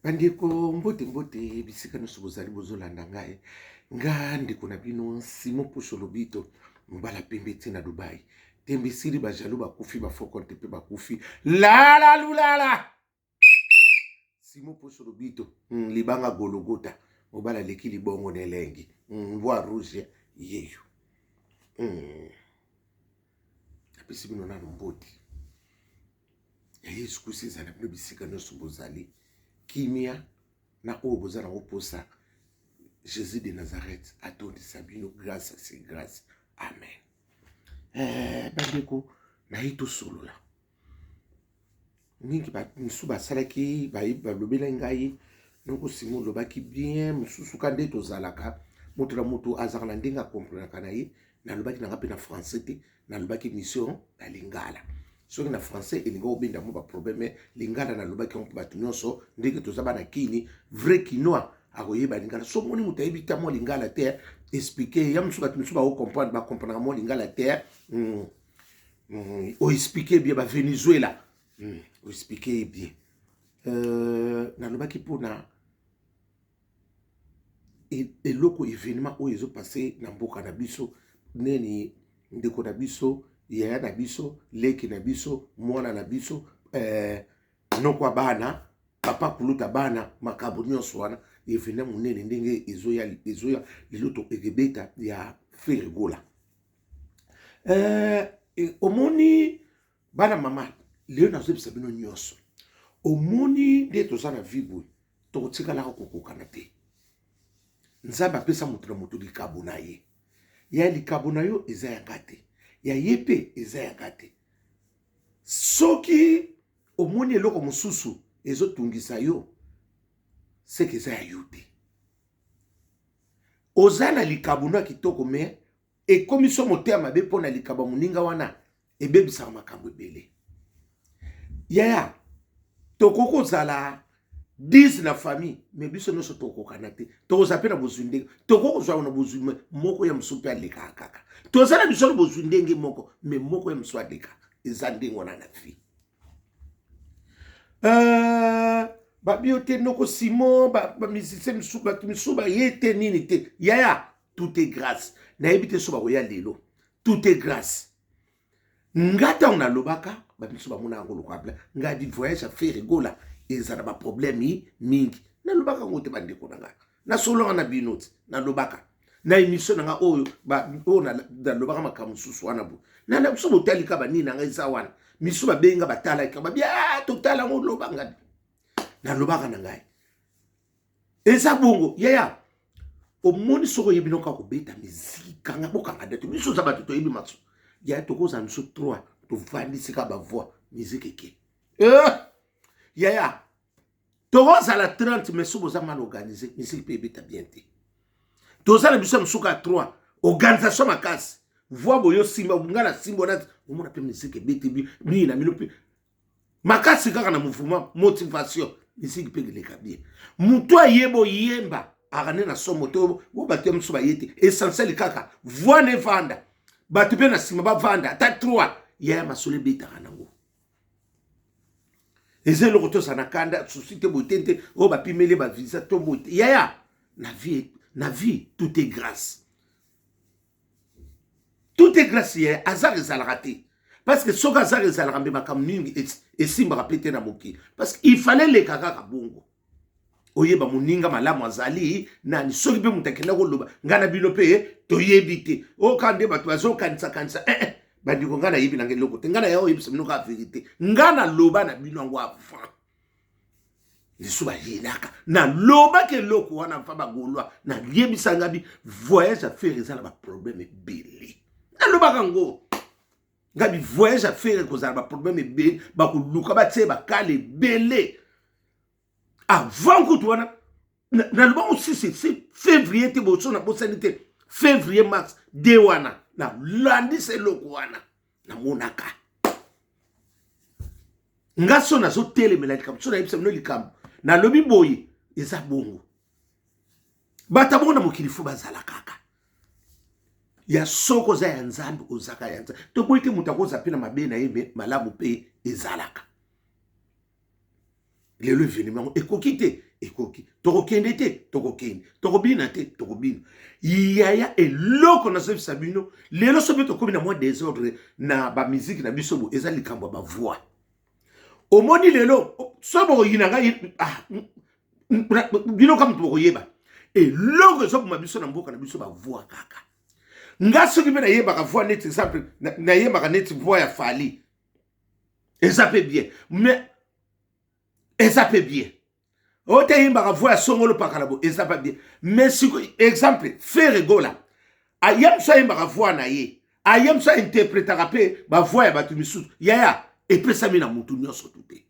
Bandeko mbote bisika nyonso bozali bozolanda ngai nga ndeko na bino Simon Pouso Lobito mbala pembe te na Dubai tembe sili bajalo bakufi bafokonte pe bakufi lala lulala Simon Pouso Lobito libanga Gologota mobala leki libongo nelengi mbwa rouge yeyo apesi bino nano mboti ya Yesu Kristo ezala bino bisika nyonso bozali kimia na oyo boza na oposa Jésus de Nazareth atondisa bino grâce c'est grâce amen. Bandeko nayi tosolola mingi misu basalaki balobela ngai noko Simon lobaki bien mosusu ka nde tozalaka moto na moto azaka na ndenge akomprenaka na ye nalobaki nanga mpe na français te nalobaki mission na Lingala soki na français elinga obenda mo baproblème Lingala nalobaki yango mpo bato nyonso ndenge toza bana kini vrai kinois akoyeba Lingala so moni moto ayebi ta mo Lingala te expliquer ya mosusu bato mosusu bakokomprendre bakomprenaka mo Lingala te oexpliquer bien bavenezuela oexpliquer bien nalobaki mpona eloko événement oyo ezopase na mboka na biso neni ndeko na biso yaya na biso leki na biso mwana na biso nokwa bana papa kuluta bana makambo nyonso wana événement monene ndenge ezoya lelo to ekebeta ya ferigola omoni bana mama leo nazobisa bino nyonso omoni nde toza na viboye tokotikalaka kokokana te nzambe apesa moto na moto likabo na ye ya likabo na yo eza yanga te ya ye mpe eza yanga te soki omoni eloko mosusu ezotungisa yo seke eza ya yo te oza na likabo na kitoko me ekomi so motema mabe mpo na likabo moninga wana ebebisaka makambo ebele yaya tokoki kozala 10 na famille me biso nyonso tokokana te tokoza mpe na bozwi ndenge tokoki kozwa na bozwi moko ya mosusu mpe alekaka kaka toza na biso na bozwi ndenge moko me moko ya mosusu alekaka eza ndenge wana na vie babio te noko Simon bamisise misusu baye te nini te yaya tout est grâce nayebi te so bakoya lelo tout est grâce nga ntango nalobaka bamisu bamona yango lokabla nga di voyage a faire rigola ezala baproblème mingi nalobaka yango te bandeko na ngai nasolanga na bino te nalobaka na émission na nga oyo nalobaka makambo mosusu wana bo nana biso botalika banini na ngai eza wana misu babenga batalaka babia totala yango lobanga nalobaka na ngai eza bongo yaya omoni soko yebi noka kobeta miziki kanga bokanga date biso za bato toyebi matso ya tokoza miso 3 tovandisika bavoix miziki ke yaya tokoza la 30 mais so boza mal organisé miziki pe ebeta bien te toza na biso misuka 3 organisation makasi voix boyo simba ngala simbo na omona pe miziki ebeti bi na mino pe makasi kaka na mouvement motivation miziki pe geleka bien muto ayebo yemba akane na somo to bo bato mso ba yete essentiel kaka voix ne vanda bato pe na sima ba vanda ta 3 ya masole beta kanango ezelo koto sana kanda susite botente o ba pimele ba visa to bote ya na vie tout est grâce ya azar ezalaka te parce que soka azar ezalaka mbe makam mingi esimba rapete na moki parce qu'il fallait le kaka bongo oyeba moninga malamu azali nani soki pe mutakenda koloba ngana bino pe toyebi te okande bato bazokanisa kanisa bandiko ngana yebi na ngeloko te ngana yao yebisa bino ka vérité ngana loba na bino ngo avant lisuba yinaka na loba ke loko wana mfa bagolwa na yebisa ngabi voyage à faire ezala ba problème ebele na loba kango ngabi voyage à faire kozala ba problème ebele bakoluka batie bakale ebele avant que tu wana na loba aussi c'est février te boso na bosanité février mars de wana na lundi c'est loko wana na monaka ngaso na zo telemela likam so na yebisa bino likam na lobi boye eza bongo bata bona mokilifu bazala kaka ya soko za ya nzambe ozaka ya nzambe to boite mutakoza pina mabe na yebe malamu pe ezalaka lelo événement ekoki te ekoki tokokende te tokokende tokobina te tokobina yaya eloko na zebisa bino lelo sobe tokomi na mwa désordre na ba musique na biso bo eza likambo ba voix omoni lelo sobo yinanga bino kam to koyeba eloko ezobuma biso na mboka na biso ba voix kaka nga soki mpe nayebaka voix neti exemple nayebaka neti voix ya Fally eza pe bien mais eza pe bien ote yimbaka voix ya Songolo Pakalabo eza pe bien mais siko exemple Ferregola ayam so yimbaka voix na ye ayam so interprétaka pe ba voix ya batu misusu yaya epesami na mutu nyonso tute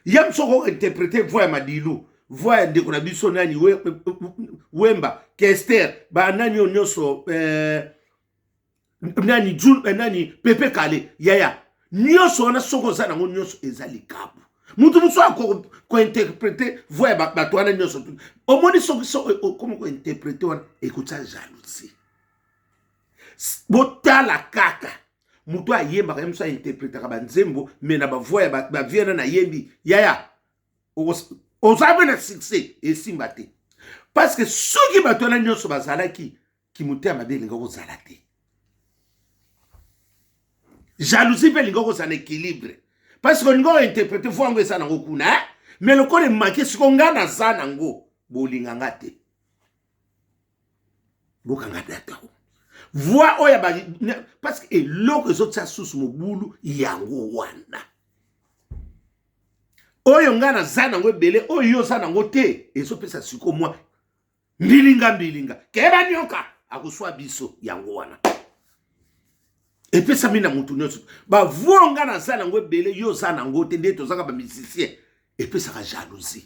yam so ko interpréter voix ya Madilu voix ya ndeko na biso nani Wemba Kester ba nani nyonso nani Jul nani Pepe Kale yaya nyonso wana soko za nango nyonso eza likabu mutu muso ko interpréter voix ya bato wana nyonso tute omoni soko comme ko interpréter wana ekutsa jalousie botala kaka mutu ayembaka yemso interprétaka banzembo mais na ba voix ya ba viena na yembi yaya ozabe na succès esimba te parce que soki bato wana nyonso bazalaki kimutema mabe linga kozala te jalousie pe linga kozala équilibre parce que linga interpréter voix ngo esa nango kuna mais le kone make siko nga na za nango bolinga nga te bokanga data voix oya ba parce que eloko ezotsa susu mobulu yango wana oyo nga na za nango ebele oyo yo za nango te ezopesa siko mwa mbilinga keba nyoka akuswa biso yango wana epesa mina mutu nyonso ba voix nga na za nango ebele yo za nango te nde tozaka ba musicien epesa ka jalousie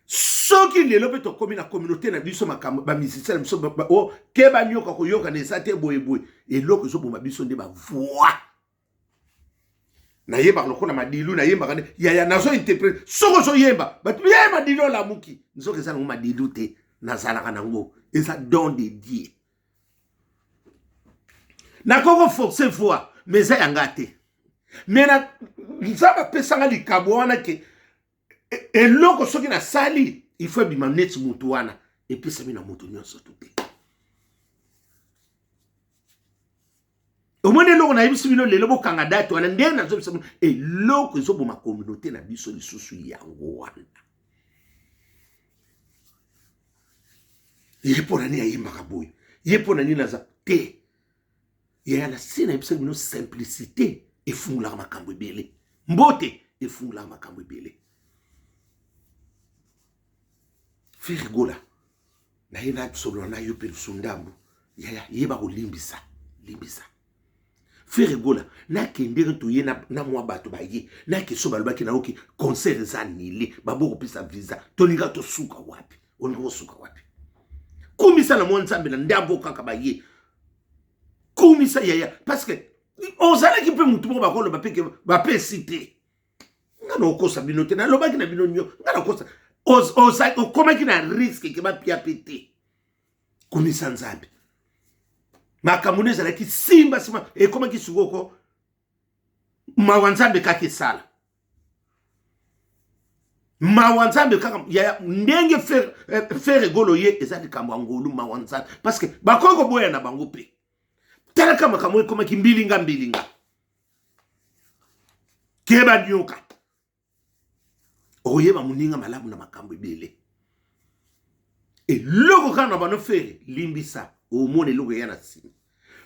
soki lelo pe tokomi na communauté na biso makambo ba musicien biso o keba nyoka koyoka na esa te boye eloko ezoboma biso nde ba voix na yeba lokola Madilu na yeba kane yaya nazo interprète soko zo yeba batu ya Madilu la muki nzoke za ngo Madilu te nazalaka nango eza don de Dieu na koko forcer voix mais ça yanga te mais na nzaba pesanga likabo wana ke eloko soki na sali il faut bima net mutu wana et puis ça mina mutu nyonso tuté omone eloko na yebiso bino lelo bokanga date wana nde na zobisa eloko ezoboma communauté na biso lisusu yango wana yepo nani ayimbaka boye yepo nani naza te yaya na sina yebiso bino simplicité efungulaka makambo ebele mbote efungulaka makambo ebele Ferregola na ye na solo na yo pe sundambu yaya yeba kolimbisa limbisa Ferregola na kendere to ye na mwa bato ba ye na ke so balobaki na oki concert za nile baboko pisa visa toninga to suka wapi oninga suka wapi kumisa na mwa nzambe na ndambo kaka ba ye kumisa yaya parce que ozala ki pe mutu mo bakolo ba pe cité ngana okosa binote na lobaki na binonyo ngana okosa okoma ki na risque ke ba pia pété kumisa nzambe makambo ezalaki simba sima ekomaki sukoko mawanzambe kaka esala mawanzambe kaka ya ndenge Ferregola ye eza likambo ya ngolu mawanzambe parce que bakoko boya na bango pe talaka makambo ekomaki mbilinga keba nyoka oyeba muninga malamu na makambo ebele eloko kana bano fere limbisa omone eloko ya na sima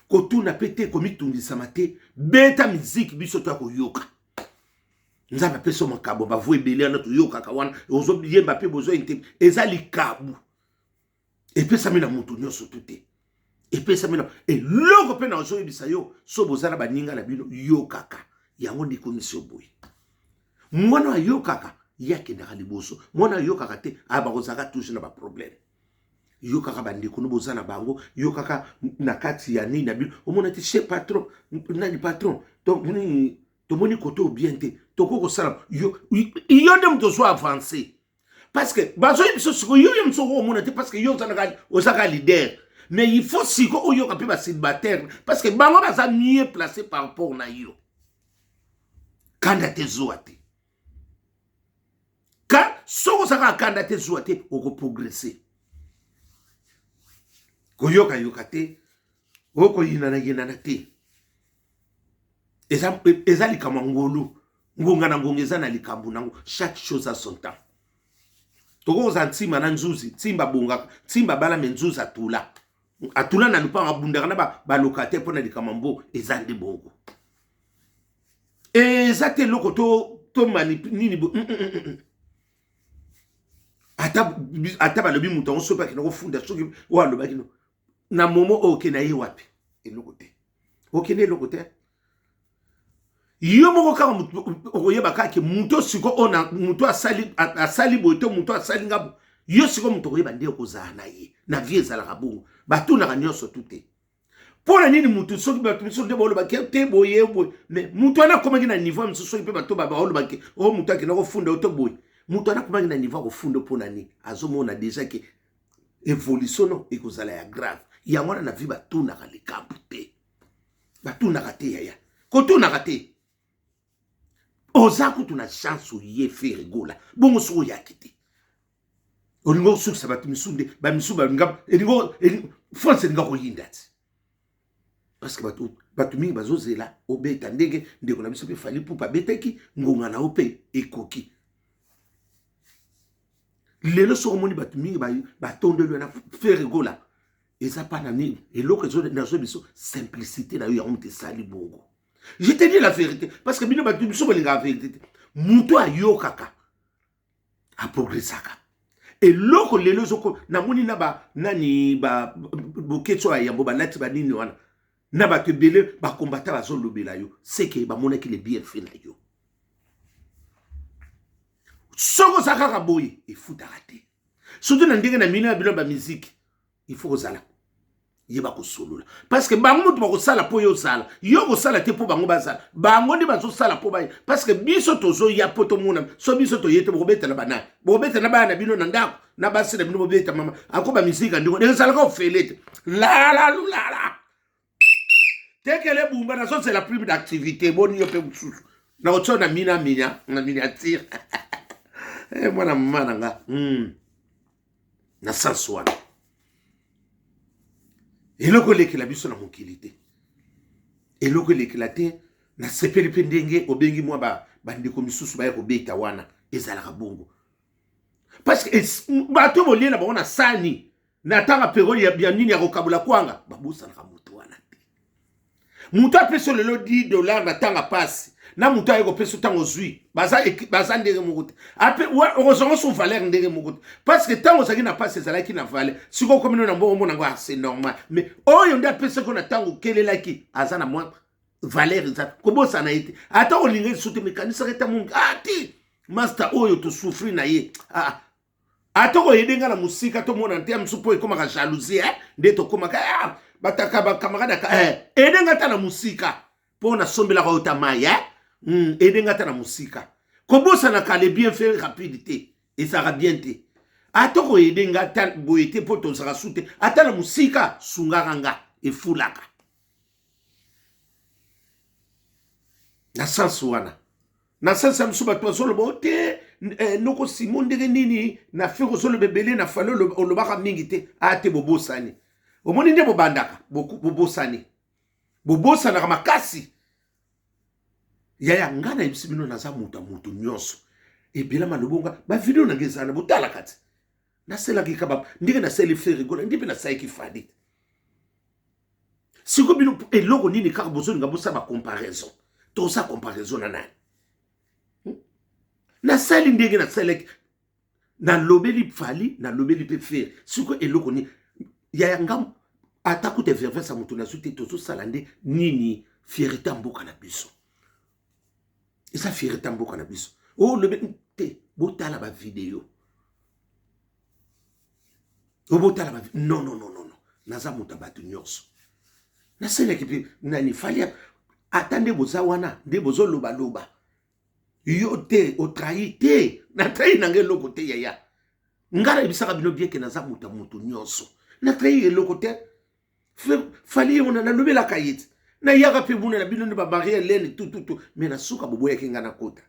kotuna pete komitundisama te beta miziki biso to akoyoka nzambe peso makambo bavo ebele na toyoka ka wana ozoyemba pe bozo inte eza likabu epesa mina mutu nyonso tute epesa mina eloko pe na ozoyebisa yo so bozana baninga na bino yokaka yango ndi komisio boye mwana ayokaka yake na liboso mwana ayokaka te abakozaka touche na ba problème yo kaka bandeko no bozana bango yo kaka na kati ya nini na bino omona te chez patron nani patron donc to moni koto bien te to koko sala yo dem to so avancer parce que bazo biso siko yo yem so omona te parce que yo zana ozaka leader mais il faut siko oyo ka pe ba célibataire parce que bango baza mieux placé par rapport na yo kanda te zoate ka soko saka kanda te zuwa te oko progresser koyoka yoka te oko yinana te eza likambo ngolu ngonga na ngonga eza na likambo nango chaque chose a son temps tokoza ntima na nzuzi timba bonga timba bala menzuzi atula na lupa abundaka na balokate mpona likambo eza nde bongo eza te loko to nini ata balobi moto yango soki akenda kofunda soki oyo alobaki no na momo okende ye wapi eloko te okende eloko te yo moko kaka okoyeba kaka moto siko ona moto asali boye to moto asali ngabo yo siko moto okoyeba nde okozala na ye na vie ezalaka bongo batunaka nyonso tu te mpona nini moto soki bato miso nde baolobaki te boye boye mais moto wana akomaki na niveau ya mosusu soki mpe bato baolobaki oyo moto akenda kofunda oyo to boye moto wana akomaki na niveau ya kofunda mpona nini azomona deja ke évolution no ekozala ya grave yango wana na vie batunaka likambo te batunaka te yaya kotunaka te oza kutu na chance oye fe rigola bongo soko oyaki te olingo osukisa bato misu nde bamisu balinga france elinga koyinda ti parce que bato mingi bazozela obeta ndenge ndeko na biso mpe fali pupa abetaki ngonga na yo mpe ekoki lelo soko omoni bato mingi batondeli na fe rigola eza pa na nini eloko nazo biso simplicité na yo yango moto esali bongo. Je te dis la vérité parce que bino bato biso bolinga la vérité moto ayokaka aprogressaka eloko lelo zoko namoni na nani boketso ya yambo balati banini wana na bato ebele bakombata bazolobela yo seke bamonaki le bienfait na yo soko zakaka boye efutaka te surtout na ndenge na mino ya bino bamiziki il faut kozala yeba kosolola parce que bango moto bakosala po yo osala yo kosala te po bango bazala bango nde bazosala po baye parce que biso tozoya po tomona so biso toye te bokobetela banani bokobetela bana bino na ndako na basi na bino bobeta mama ako bamisika ndeko ezalaka ofele te lala tekele bumba nazozela prime d'activité boni yo mpe mosusu na kotio na miniature mwana mama na nga na sansi wana eloko elekela biso na mokili te eloko elekela te na sepeli mpe ndenge obengi mwa bandeko misusu baya kobeta wana ezalaka bongo parce que bato bolie na bango na sani na tanga peroli ya nini ya kokabola kwanga babosanaka moto wana te moto apesi lelo $10 na tanga pasi na moto aye kopesa ntango ozwi baza ndenge moko te ape okozongo so valeur ndenge moko te parce que ntango ozalaki na pasi ezalaki na valeur siko okomino na mbongo mona ngo c'est normal mais oyo nde apesaki na ntango okelelaki aza na mwa valeur eza kobosana ye te ata olinga lisu te mekanisaka eta mongi ti master oyo tosouffri na ye ata koyede nga na mosika tomona te ya mosu mpo ekomaka jalousie nde tokomaka bataka bakamarade ede nga ata na mosika mpo nasombelaka oyo ta mai ede nga ata na mosika kobosanaka le bienfait rapide te ezalaka bien te ata koyede nga ata boye te mpo tozalaka su te ata na mosika sungaka nga efulaka na sansi wana na sansi ya mosu bato bazoloba te noko simo ndenge nini na fe kozoloba ebele na fale olobaka mingi te te bobosani omoni nde bobandaka bobosanaka makasi yaya nga na yebisi bino naza moto nyonso ebela malobonga bavideo nange ezala botalaka ti naselaki kaba ndenge nasali fe rigola ndi mpe nasalaki fadi siko bino eloko nini kaka bozolinga bosala bacomparaison toza comparaison na nani nasali ndenge nasalaki nalobeli fali nalobeli mpe fere siko eloko nini yaya nga ata kute vervesa moto nazu te tozosala nde nini fierté mboka na biso eza fierté mboka na biso lobe te botala bavideo botala non naza moto ya bato nyonso nasalaki mpe nani fali ata nde boza wana nde bozolobaloba yo te otrahi te natrahi nange eloko te yaya nga nayebisaka bino bieke naza moto ya moto nyonso natrahi eloko te fali ye mona nalobelaka ye te nayaka mpe muna na bino nde babarie lene tututu me nasuka boboyaki nga na kota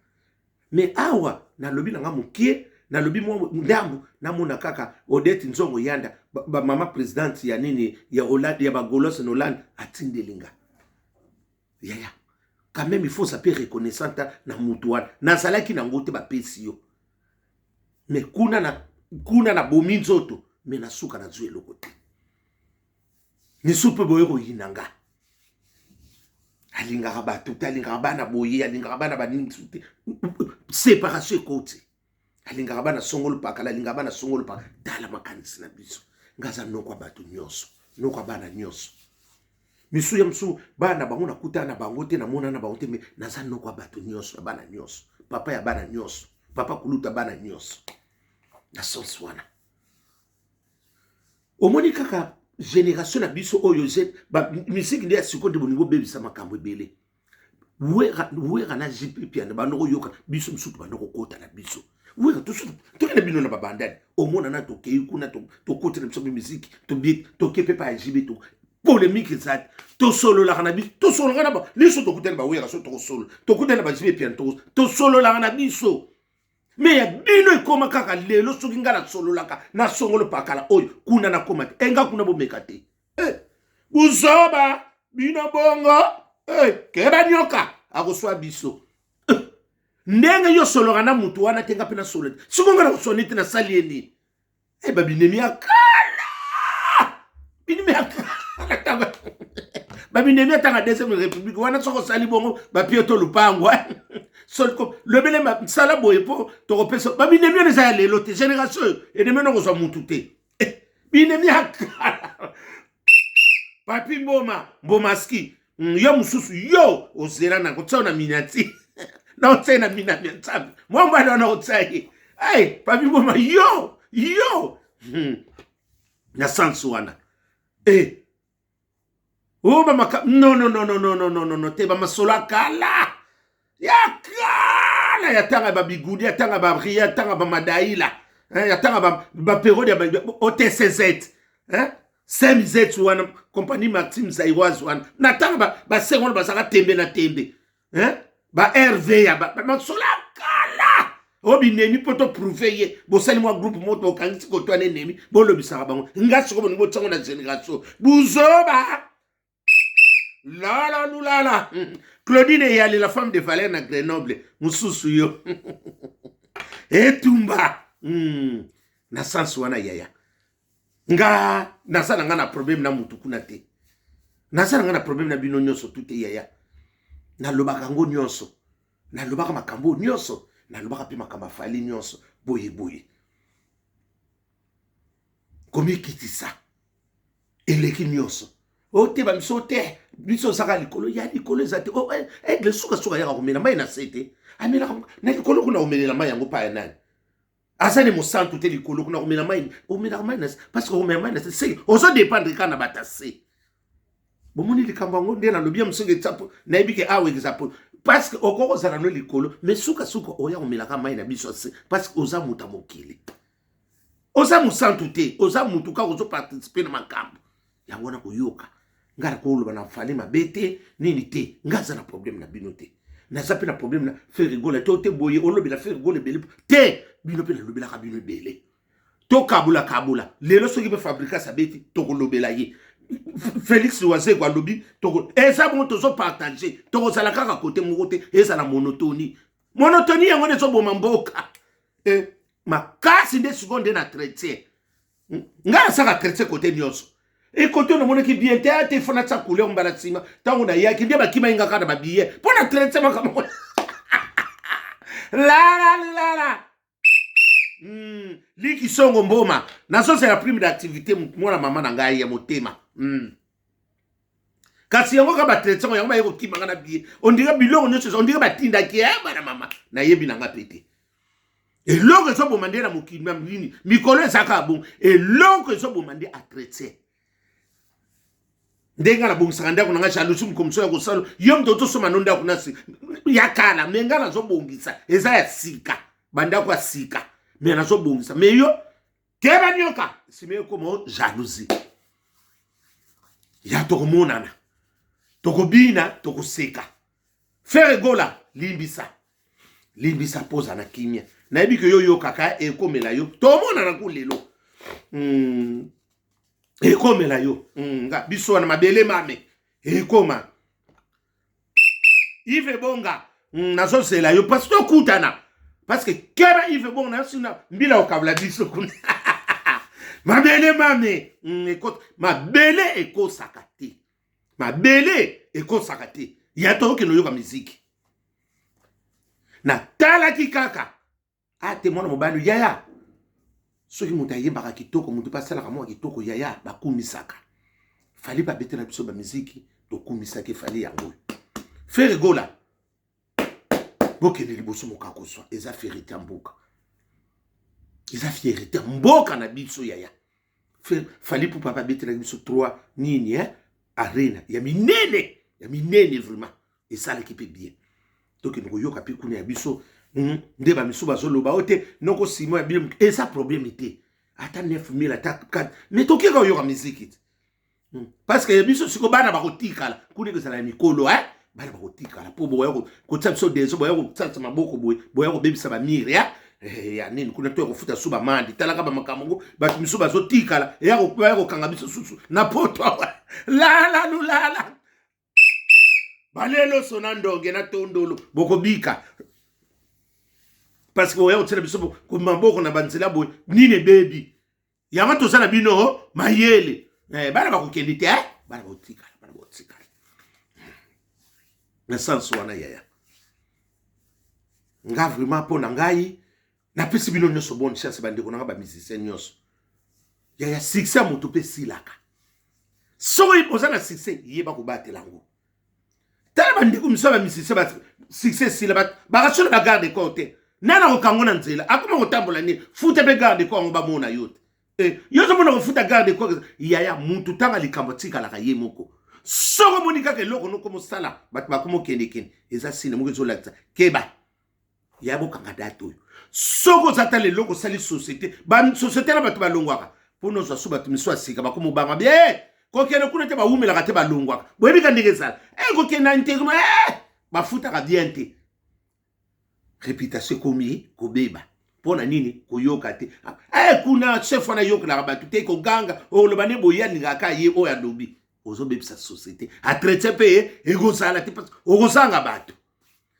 me awa nalobi nanga mokie na lobi mwa ndambu na mona kaka Odette Nzongo Yanda mama president ya nini ya Hollande ya bagolos en Hollande atindelinga yaya quand même il faut saper reconnaissante na mutuana na salaki na ngote ba pesio mais kuna na bomi nzoto mais na suka na zuelo kote ni supe boyero yinanga alingaka bato alingaka bana boye alingaka bana baningi séparation côté alingaka bana songolo pakala alingaka bana songolo pa dala makanisi na biso ngaza nokwa bato nyonso nokwa bana nyonso misu ya msu bana bango na kuta na bango te na mona na bango te me naza nokwa bato nyonso na bana nyonso papa ya bana nyonso papa kuluta bana nyonso na sens wana omoni kaka génération na biso oyo je ba musique ndia sikondi boningo bebisa makambo ebele wera na jipi pia na bando yoka biso msutu bando kota na biso wera to na bino na babandani omona na tokei kuna to kota na biso musique to bi to kepe pa jibi to polémique zat to solo la na biso to solo na ba liso to kota na ba wera so to solo to kota na ba jibi pia to solo la na biso mais ya bino ekoma kaka lelo soki ngala solo laka na songolo pakala oyo kuna na koma enga kuna bomeka te buzoba bino bongo keba nyoka akoswa biso ndenge yo solo na mutu wana tenga pena solo sikonga na sonete na salieni babinemi akala binemi akala babinemi atanga deuxième république wana soko sali bongo bapioto lupango solko le bele ma sala boyepo to repeso babinemi na za lelo te génération et de meno ko so mutu te binemi akala papi mboma ski yo mususu yo ozera na kotsona minati na otsena minami ntambi mwamba na otsaye papi mboma yo na sansu wana mama no te ba masola kala ya kala ya tanga ba bigudi ya tanga ba bria ya tanga ba madaila ya tanga ba periode ya OTCZ SMZ wana compagnie Maxime Zairoise wana na tanga ba seconde ba saka tembe na tembe ba RV ya ba masola kala obinemi poto prouver ye bo sali mo groupe moto kangisi ko twane nemi bo lobisaka bango ngasi ko bo tsango na génération buzoba la Claudine Yali la femme de Valère na Grenoble mususu yo etumba na sansu wana yaya nga nasana nga na problème na mutu kuna te nasana nga na problème na bino nyonso tout yaya na lobaka ngo nyonso na lobaka makambo nyonso na lobaka pe makamba fali nyonso boye komi kitisa eleki nyonso ote ba misote biso saka likolo ya likolo zate egle suka ya komela mai na sete amela na likolo kuna omelela mai yango pa ya nani asane mo santu te likolo kuna omela mai na parce que omela mai na c'est ozo dépendre kana batase bomoni likambo ngo ndena lobia msenge tsapo na ibike awe example parce que okoko zala no likolo mais suka oya omela ka mai na biso se parce que oza muta mokili oza musantu te oza mutu ka ozo participer na makambo yango na koyoka ngara ko lo bana fali mabete nini te ngaza na problème na bino te na zapi na problème na faire rigoler te boye olobi na faire rigoler bele te bino pe na lobela ka bino bele to kabula lelo soki be fabriquer sa beti to ko lobela ye Félix Oise kwa lobi to ko eza bon to so partager to ko sala kaka côté moko te eza na monotonie yango ne so boma mboka makasi de seconde na traiter ngara saka traiter côté nyonso et côté on a qui bien te fona tsa couleur mbalatsima tango na yaki ndia bakima inga kana ba billet pour na traiter makamo la liki songo mboma na so c'est la prime d'activité mwana mama na ngai ya motema kasi yango ka ba traiter yango ba yeko kima kana billet on dirait bilongo nyoso on dirait batinda ki bana mama na yebi na nga pété et longue so bomandé na mokima mini mikolo ezaka bon et longue so bomandé à traiter ndenga na bongisa ndako na nga jalousie mkomso ya kosalo yom toto so manonda kunasi yakala menga na zo bongisa eza ya sika banda kwa sika me na zo bongisa me yo keba nyoka sime komo jalousie ya to monana to kobina to koseka faire gola limbisa poza na kimia nayebi ke yo kaka ekomela yo tomona na kulelo ekomela yo nga biso wana mabele mame ekoma Yves Bonga nazosela yo parce que okutana parce que kera Yves Bonga nasina mbila okabla biso kuna mabele mame mabele ekosaka te mabele ekosaka te ya toke no yoka miziki na talaki kaka ate mwana mobali yaya soki mutu ayembaka kitoko mutu basalaka mwa kitoko yaya bakumisaka fali babetela biso bamiziki tokumisaki fali yango fere gola bokende liboso moka kozwa eza fierité ya mboka eza fierité mboka na biso yaya fali pupa babetela biso 3 nini arena ya minene vraiment esalaki mpe bien tokende koyoka mpe kuna ya biso nde bamiso bazoloba ote noko simo ya bien eza problème te ata 9000 ata 4 mais tokeka koyoka miziki te parce que ya biso siko bana bakotikala kuna kozala ya mikolo bana bakotikala mpo boya kotia biso deso boya kosalisa maboko boya kobebisa bamire ya nini kuna to kofuta su bamandi talaka bamakambo ngo bato miso bazotikala ya kokanga biso susu na poto lala balelo sona ndonge na tondolo bokobika parce que oya kotsela biso ko maboko na banzela boy nini bebi yanga tozala bino mayele bana bakokende te bana botikala na sens wana yaya nga vraiment po na ngai na pesi bino nyonso bonne chance bandeko nanga ba musicien nyonso yaya succès moto pe silaka soki ozana succès yeba kobatela ngo tala bandeko miso ba musicien ba succès sila bakasolo ba garde côté nana kokango na nzela akoma kotambola ni futa be garde ko ngo ba mona yote yozo mona ko futa garde ko yaya mutu tanga likambo tikala ka ye moko soko monika ke loko no komo sala bat ba komo kende eza sine mo kezo lakta keba yabo kanga dato soko zata le loko sali société ba société la batu balongwaka pono zo so batu miso asika ba komo banga bien ko kene kuna te ba umela ka te balongwaka boyebi ka ndenge sala ko kena integno ba futa ka bien te réputation komi kobeba pona nini koyoka te kuna chef wana yoka batu te ko ganga o lo bane boyani ngaka ye o ya dobi ozo bebisa société a traiter pe ego sala te parce ogosanga bato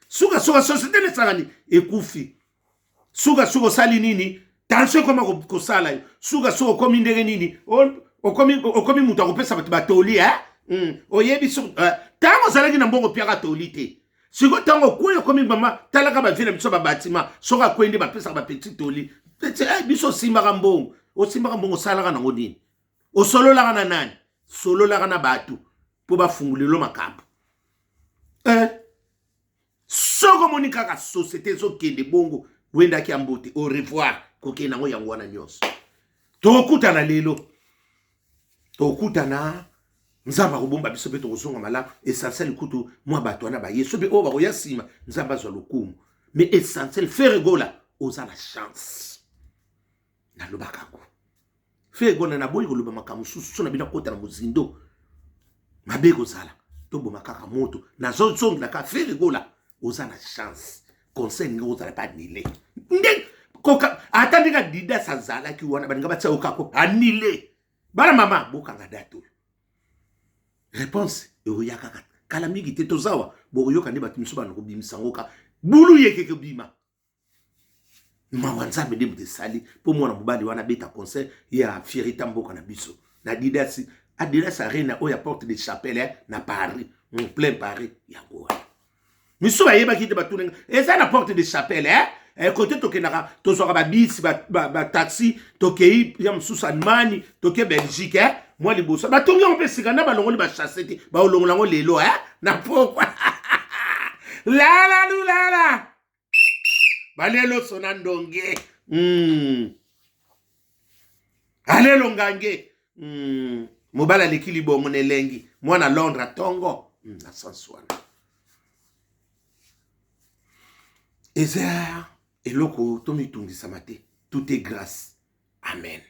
suka société le sangani ekufi suka sali nini tension koma ko sala suka komi ndenge nini okomi mutu akopesa bato batoli oyebi tango zalaki na mbongo piaka toli te siko tango kuya komi mama talaka ba vile biso ba bâtiment soka kwende ba pesa ba petit toli biso simbaka mbongo osimbaka mbongo salaka nango nini osololaka na nani sololaka na bato po bafungulelo makambo soko moni kaka société ezokende bongo wendaki ya mbote au revoir kokende nango yango wana nyonso tokutana lelo tokutana nzamba akobomba biso mpe tokozonga malamu essentiel kutu mwa bato wana bayesu mpe oyo bakoya nsima nzambe azwa lokumu mais essentiel fere gola oza na chance nalobaka ngo fere gola naboyi koloba makambo susu so na bino kota na mozindo mabe kozala toboma kaka moto nazozongela fere gola oza na chance conseil ninga ozala pa anile nde ata ndenge didas azalaki wana baninga batia okako anile bana mama bokanga dato réponse eoyaka kala mingi te tozawa bokoyoka nde bato miso bana kobimisa ngo ka bulu yekeke bima mawa nzambe nde moto esali mpo mwana mobali wana beta concert ya fierité mboka na biso na adidas arena oyo ya porte de chapelle na Paris plein Paris yango wana miso bayebaki te batunenga eza na porte de chapelle kote tokendaka tozwaka babisi bataxi tokei ya mosusu Allemagne toke Belgique mwa liboso batongi yango mpe sika na balongoli bachasse te baolongola yango lelo na pokwa lala balelo sona ndonge alelo ngange mobala leki libongo nelengi mwana Londres atongo na sens wana eza eloko tomitungisa mate tout est grâce amen.